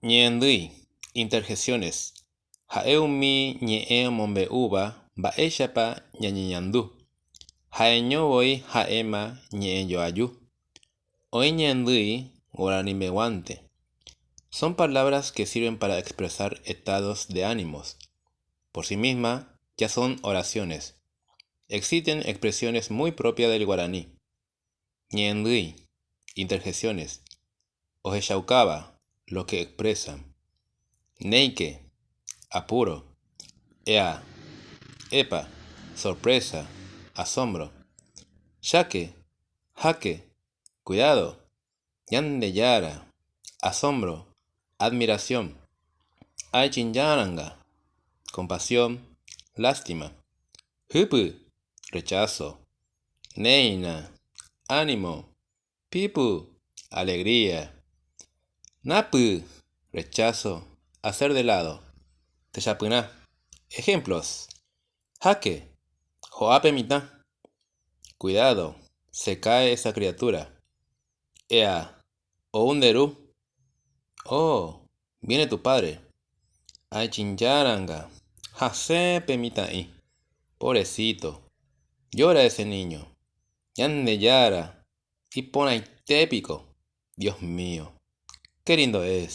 Ñeendɨi, interjecciones. Ha'éumi ñe'ẽ omombe'úva mba'éichapa ñañeñandu. Ha'eñovoi ha'éma ñe'ẽjoaju. Oĩ ñeendɨi guaraní mbeguánte. Son palabras que sirven para expresar estados de ánimos. Por sí misma, ya son oraciones. Existen expresiones muy propias del guaraní. Ñeendɨi, interjecciones. Ohechaucaba, lo que expresan. Neike, apuro. Ea, epa, sorpresa, asombro. Yaque, jaque, cuidado. Yande yara, asombro, admiración. Aichinyaranga, compasión, lástima. Hupu, rechazo. Neina, ánimo. Pipu, alegría. Napu, rechazo, hacer de lado. Techapuna. Ejemplos. Jaque, joape mitad. Cuidado, se cae esa criatura. Ea, o un derú. Oh, viene tu padre. Aichinyaranga, jasepe mitai. Pobrecito, llora ese niño. Yande yara, y pon ahí tépico. Dios mío, qué lindo es.